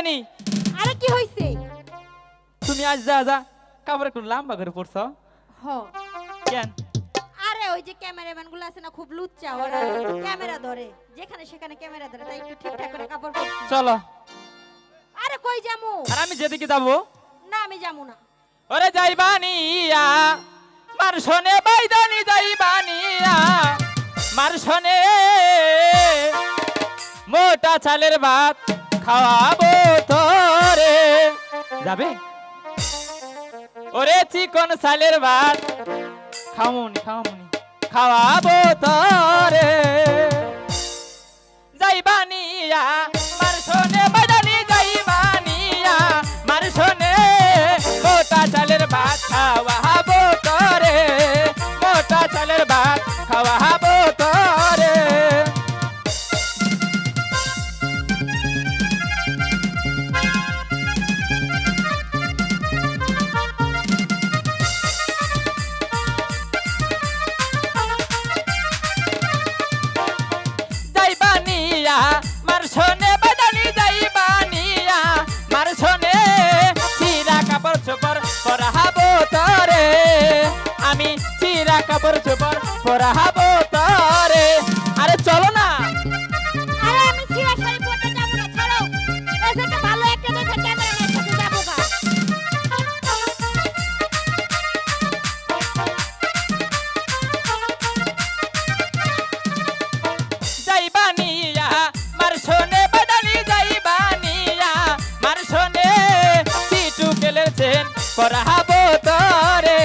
জানি আরে কি হইছে? তুমি আজ যা যা কাপড় একটু লম্বা করে পড়ছো হ কেন? আরে ওই যে ক্যামেরাম্যান গুলো আছে না খুব লুচ্চা, ওরা ক্যামেরা ধরে, যেখানে সেখানে ক্যামেরা ধরে, তাই একটু ঠিকঠাক করে কাপড় পরছি। চলো। আরে কই যামু? আর আমি যেদিকে যাবো না আমি যামু না। ওরে যাইবানিয়া মার শোনে বাইদানি যাইবানিয়া মার শোনে মোটা চালের ভাত খাওয়াবো তোরে যাবে। ওরে চিকন চালের ভাত খাওয়ামুনি খাওয়ামুনি খাওয়াবো তোরে যাইবানিয়া মার শোনে বাইদানি যাইবানিয়া মার শোনে মোটা চালের ভাত খাওয়াবো তোরে মোটা চালের ভাত খাওয়াবো তোরে। যাইবানিয়া মার শোনে বাদানি যাইবানিয়া মার শোনে চিরা কাপড় চোপড় পরাবো তোরে আমি চিরা কাপড় চোপড় পরাবো তোরে। আরে চলো না। আরে আমি ছিঁড়া শাড়ি পরতে যাবো না, ছাড়ো। এই যে একটা ভালো একটা দেখে ক্যামেরাম্যানের সাথে যাবো গা। যাইবানিয়া মার শোনে বাদানি যাইবানিয়া মার শোনে চিটু কেলেছেন পরাবো তোরে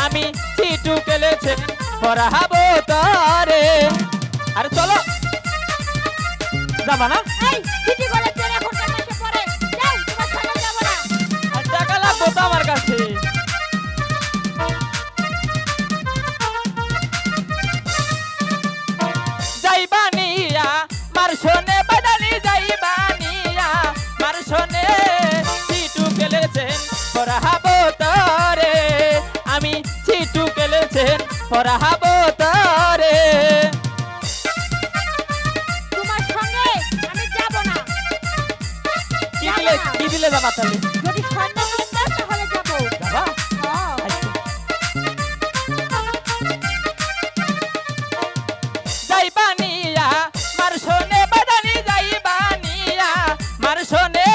আমি চিটু কেলেছেন পরাবো তোরে। আরে চলো যাবা না? এই সিটি কলেজের এখনকার মাসে পড়ে যাও, তোমার সঙ্গে যাবো না। আর টাকা লাগবো তো আমার কাছে। যাইবানিয়া মার শোনে বাদানি যাইবানিয়া মার শোনে চিটু কেলেছেন পরাবো তোরে আমি চিটু কেলেছেন পরাবো তোরে। তোমার সঙ্গে আমি যাবো না। কি দিলে যাবা তাহলে? যদি স্বর্ণ কিনবে তাহলে যাবো। যাবা? হ্যাঁ। আচ্ছা। যাইবানিয়া মার শোনে বাদানি যাইবানিয়া মার শোনে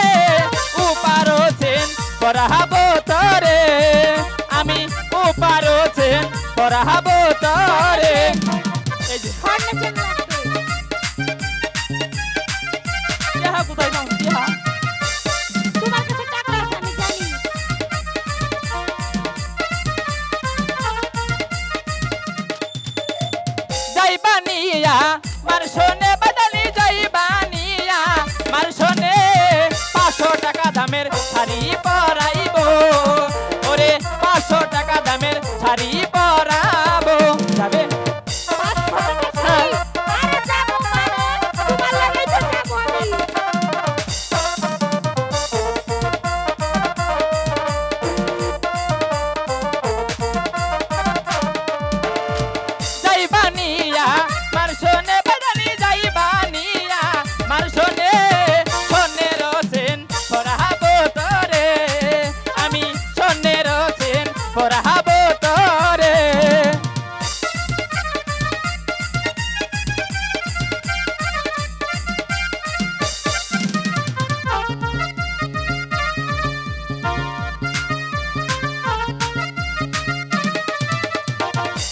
উপারোছেন পরাবো তোরে আমি উপারোছেন পরাবো তোরে। এই যে স্বর্ণ চেন লাগবে। ইহা কোথায় যাও ইহা? তোমার কাছে টাকা আছে আমি জানি। যাইবানিয়া মার শোনে বাদানি যাইবানিয়া মার শোনে 500 টাকা দামের শাড়ি পরাইবো ওরে 500 টাকা দামের শাড়ি পরাবো যাবে। 500 টাকা শাড়ি? আরে যাবো মানে, তোমার লাগেই তো যাবো আমি। যাইবানিয়া মার শোনে বাদানি যাইবানিয়া মার শোনে সোনের চেন পরাবো তোরে আমি সোনের চেন পরাবো তোরে।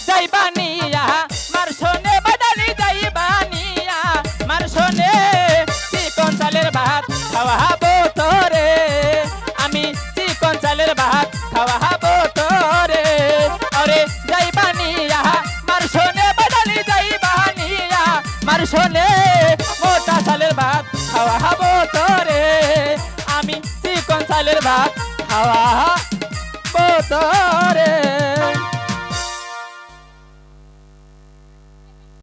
যাইবানিয়া মার শোনে বাদানি যাইবানিয়া মার শোনে চিকন চালের ভাত খাওয়াবো তোরে আমি চিকন চালের ভাত খাওয়াবো তোরে। আরে যাইবানিয়া মার শোনে বাদানি যাইবানিয়া মার শোনে মোটা চালের ভাত খাওয়াবো তোরে আমি চিকন চালের ভাত খাওয়াবো তোরে।